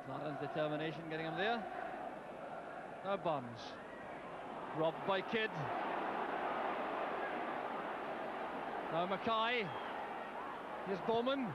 McLaren's determination getting him there. Now Burns. Robbed by Kidd. Now Mackay. Here's Bowman.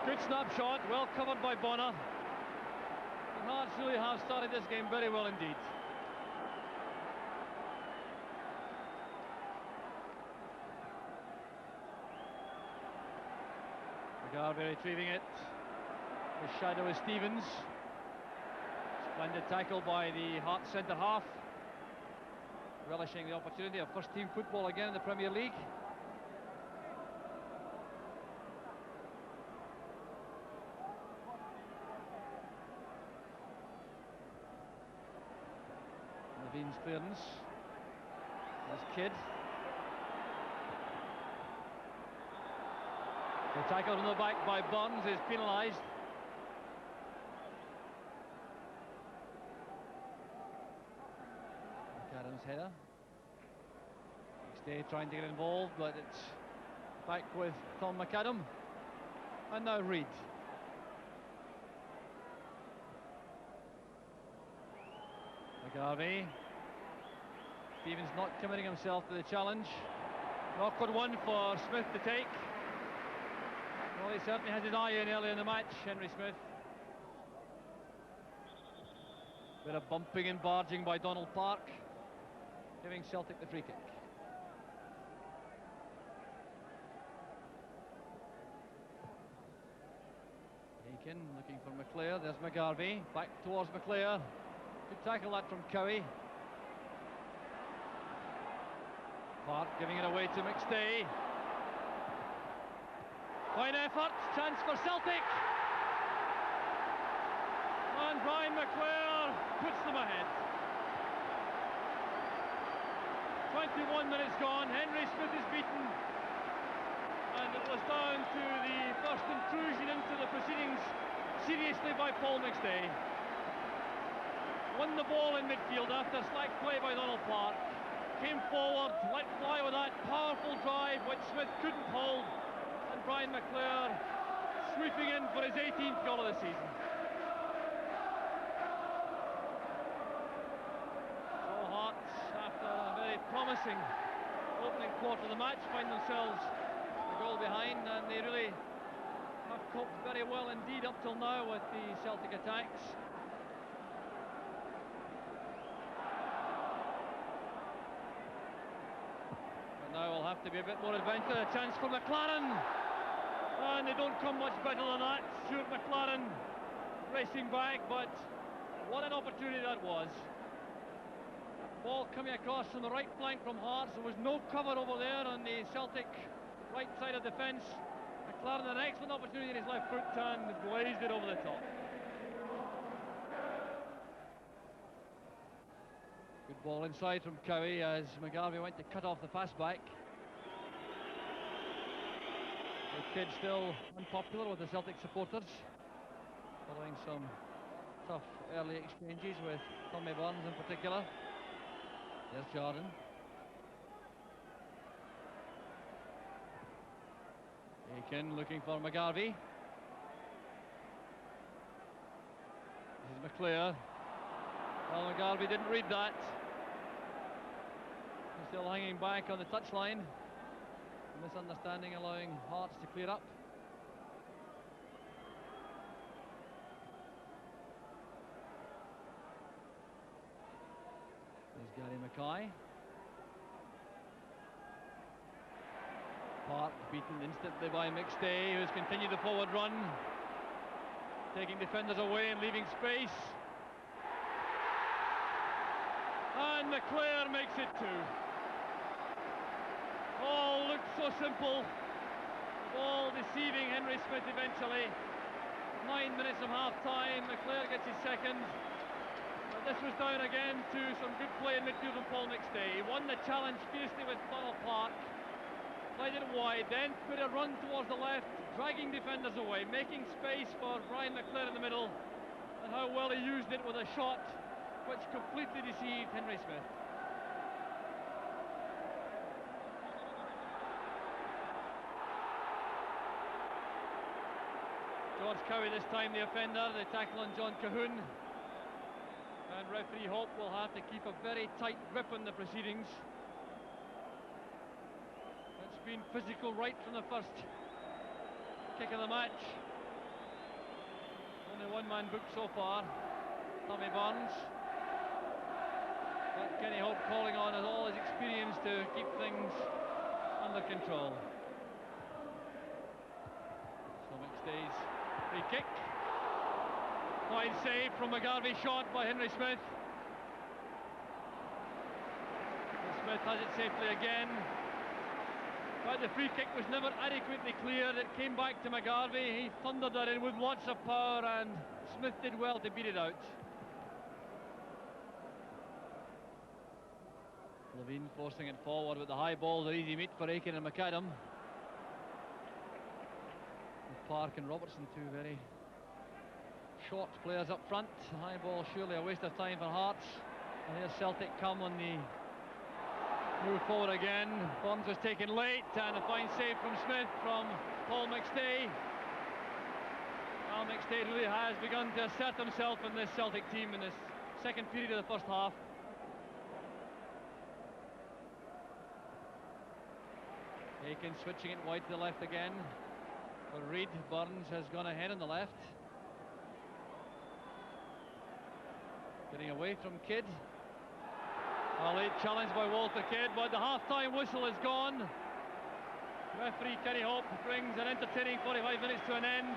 Good snapshot, well covered by Bonner. The Hearts really have started this game very well indeed. McGarvey retrieving it. The shadow is Stevens. Splendid tackle by the Hearts centre half. Relishing the opportunity of first team football again in the Premier League. Levine's clearance. There's Kidd. The tackle from the back by Burns is penalised. McAdams' header. McStay trying to get involved, but it's back with Tom McAdam. And now Reid. McGarvey. Stevens not committing himself to the challenge. An awkward one for Smith to take. Well, he certainly has his eye in early in the match, Henry Smith. Bit of bumping and barging by Donald Park, giving Celtic the free kick. Aiken looking for McClare. There's McGarvey. Back towards McClare. Good tackle that from Cowie. Park giving it away to McStay. Fine effort, chance for Celtic. And Brian McClare puts them ahead. 21 minutes gone, Henry Smith is beaten. And it was down to the first intrusion into the proceedings seriously by Paul McStay. Won the ball in midfield after slack play by Donald Park. Came forward, let fly with that powerful drive which Smith couldn't hold. And Brian McClare sweeping in for his 18th goal of the season. So Hearts, after a very promising opening quarter of the match, find themselves a goal behind, and they really have coped very well indeed up till now with the Celtic attacks. But now will have to be a bit more adventure. A chance for McLaren. And they don't come much better than that. Stuart McLaren racing back, but what an opportunity that was. Ball coming across from the right flank from Hearts. There was no cover over there on the Celtic right side of defence. McLaren had an excellent opportunity in his left foot and blazed it over the top. Good ball inside from Cowie as McGarvey went to cut off the pass back. The kid still unpopular with the Celtic supporters, following some tough early exchanges with Tommy Burns in particular. There's Jordan. Aiken looking for McGarvey. This is McClare. Well, McGarvey didn't read that. He's still hanging back on the touchline. Misunderstanding allowing Hearts to clear up. There's Gary Mackay. Park beaten instantly by McStay, who's continued the forward run, taking defenders away and leaving space. And McClare makes it 2. All looked so simple. The ball deceiving Henry Smith eventually. 9 minutes of half time. McClare gets his second. But this was down again to some good play in midfield from Paul McStay. He won the challenge fiercely with Donald Park. Played it wide, then put a run towards the left, dragging defenders away, making space for Brian McClare in the middle. And how well he used it with a shot which completely deceived Henry Smith. towards Cowie this time, the offender. The tackle on John Cahoon. And referee Hope will have to keep a very tight grip on the proceedings. It's been physical right from the first kick of the match. Only one man booked so far, Tommy Burns. But Kenny Hope calling on all his experience to keep things under control. So McStay's free kick. Fine save from McGarvey, shot by Henry Smith. And Smith has it safely again. But the free kick was never adequately cleared. It came back to McGarvey. He thundered that in with lots of power, and Smith did well to beat it out. Levine forcing it forward, but the high balls are easy meat for Aiken and McAdam. With Park and Robertson, two very short players up front. The high ball surely a waste of time for Hearts. And here's Celtic come on the move forward again. Burns was taken late, and a fine save from Smith from Paul McStay. Well, McStay really has begun to assert himself in this Celtic team in this second period of the first half. Aiken switching it wide to the left again. For Reid, Burns has gone ahead on the left. Getting away from Kidd. A late challenge by Walter Kidd, but the half-time whistle is gone. Referee Kenny Hope brings an entertaining 45 minutes to an end.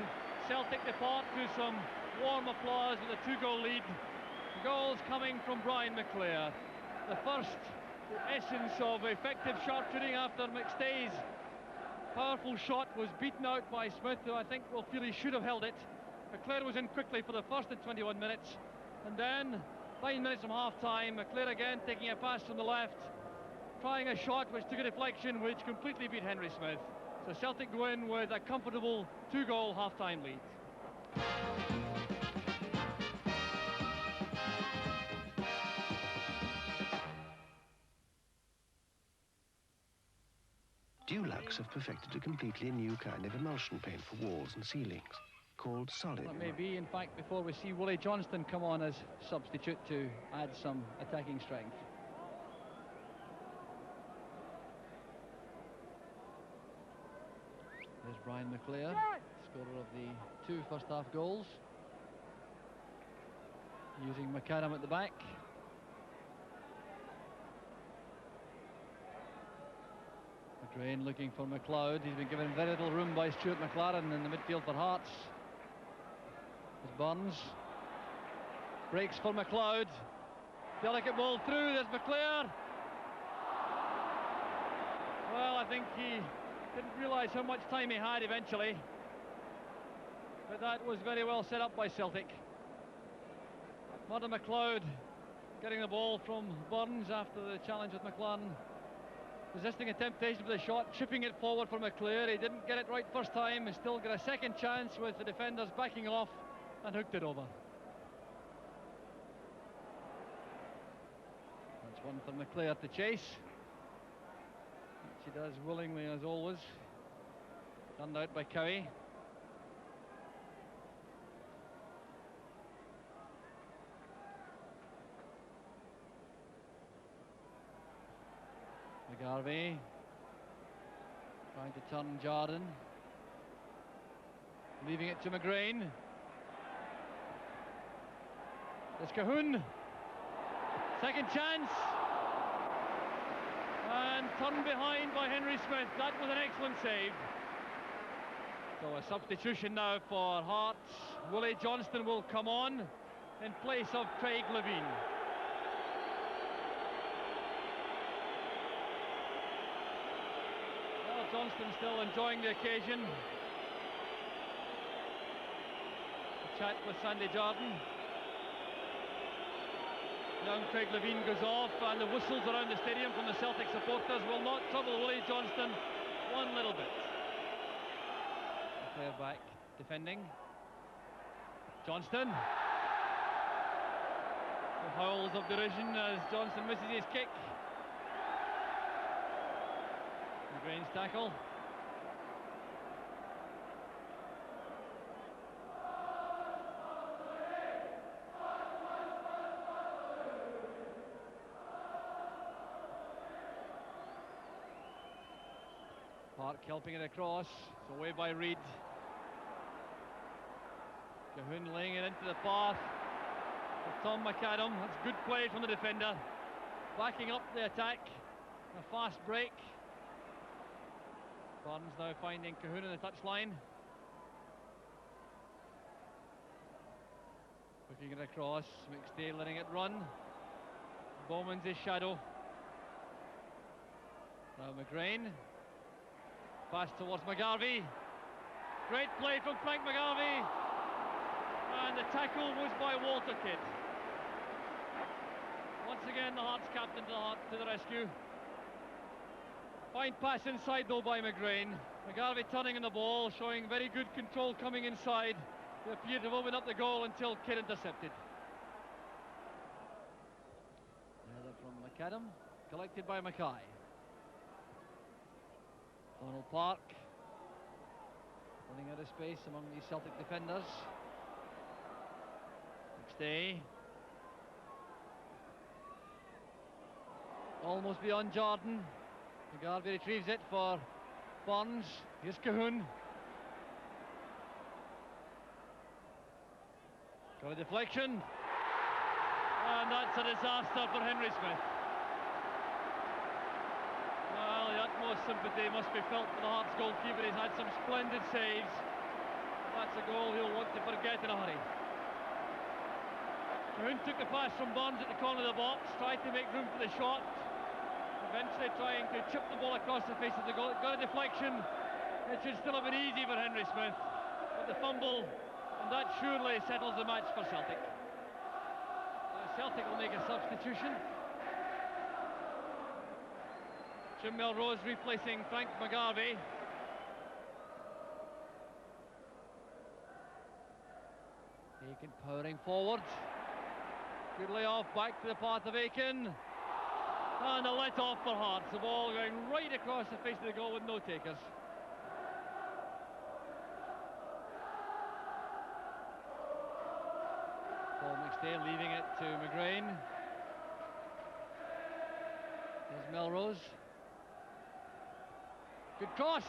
Celtic depart to some warm applause with a two-goal lead. The goals coming from Brian McClair. The first essence of effective sharpshooting after McStay's powerful shot was beaten out by Smith, who I think will feel he should have held it. McClair was in quickly for the first in 21 minutes, and then 9 minutes from half-time, McClair again taking a pass from the left, trying a shot which took a deflection which completely beat Henry Smith. So Celtic go in with a comfortable two-goal half-time lead. Dulux have perfected a completely new kind of emulsion paint for walls and ceilings, called Solid. Well, maybe, in fact, before we see Willie Johnston come on as substitute to add some attacking strength. There's Brian McClair, scorer of the two first-half goals. Using McAdam at the back. McGrain looking for McLeod. He's been given very little room by Stuart McLaren in the midfield for Hearts. There's Burns. Breaks for McLeod. Delicate ball through. There's McClair. Well, I think he didn't realise how much time he had eventually. But that was very well set up by Celtic. Martin McLeod getting the ball from Burns after the challenge with McLaren. Resisting a temptation for the shot, chipping it forward for McClair. He didn't get it right first time. He's still got a second chance with the defenders backing off, and hooked it over. That's one for McClair to chase, which he does willingly as always. Turned out by Cowie. McGarvey trying to turn Jardine, leaving it to McGrain. There's Cahoon, second chance, and turned behind by Henry Smith. That was an excellent save. So a substitution now for Hearts. Willie Johnston will come on in place of Craig Levine. Johnston still enjoying the occasion. A chat with Sandy Jardine. Young Craig Levine goes off, and the whistles around the stadium from the Celtic supporters will not trouble Willie Johnston one little bit. The player back defending. Johnston. The howls of derision as Johnston misses his kick. McGrain's tackle. Park helping it across. It's away by Reid. Cahoon laying it into the path of Tom McAdam. That's good play from the defender. Backing up the attack. A fast break. Barnes now finding Cahoon in the touchline. Looking it across. McStay letting it run. Bowman's his shadow. Now McGrain. Pass towards McGarvey. Great play from Frank McGarvey. And the tackle was by Walter Kidd. Once again, the Hearts captain to the rescue. Fine pass inside though by McGrain. McGarvey turning in the ball, showing very good control coming inside. He appeared to have opened up the goal until Kidd intercepted. Header from McAdam, collected by Mackay. Donald Park running out of space among these Celtic defenders. McStay. Almost beyond Jordan. McGarvey retrieves it for Barnes. Here's Cahoon. Got a deflection. And that's a disaster for Henry Smith. Well, the utmost sympathy must be felt for the Hearts goalkeeper. He's had some splendid saves. That's a goal he'll want to forget in a hurry. Cahoon took the pass from Barnes at the corner of the box, tried to make room for the shot. Eventually trying to chip the ball across the face of the goal. It got a deflection. It should still have been easy for Henry Smith. But the fumble, and that surely settles the match for Celtic. Celtic will make a substitution. Jim Melrose replacing Frank McGarvey. Aiken powering forward. Good layoff back to the path of Aiken. And a let off for Hearts. The ball going right across the face of the goal with no takers. Paul McStay leaving it to McGrain. There's Melrose. Good cross.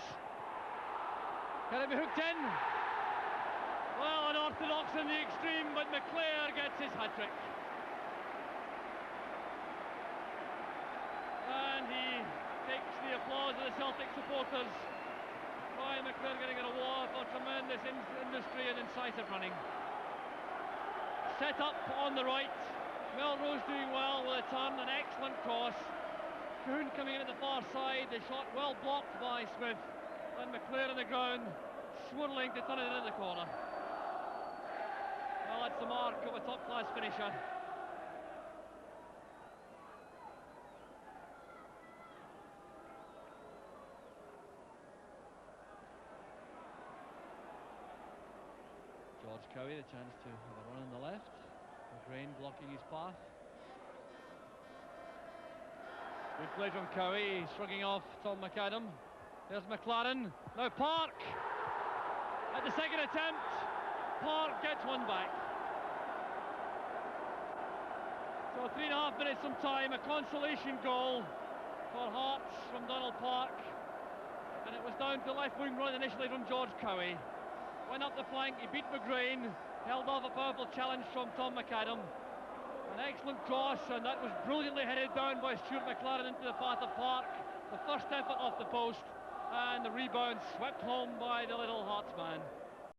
Can it be hooked in? Well, unorthodox in the extreme, but McClair gets his hat-trick. And he takes the applause of the Celtic supporters. Ryan McClair getting an award for tremendous industry and incisive running. Set up on the right. Melrose doing well with a turn, an excellent cross. Cahoon coming in at the far side. The shot well blocked by Smith. And McClair on the ground, swirling to turn it into the corner. Well, that's the mark of a top-class finisher. George Cowie, the chance to have a run on the left. McGrain blocking his path. Good play from Cowie, shrugging off Tom McAdam. There's McLaren. Now Park! At the second attempt, Park gets one back. So 3.5 minutes some time, a consolation goal for Hearts from Donald Park. And it was down to left wing run initially from George Cowie. Went up the flank, he beat McGrain, held off a powerful challenge from Tom McAdam. An excellent cross, and that was brilliantly headed down by Stuart McLaren into the path of Park. The first effort off the post, and the rebound swept home by the little Hearts man.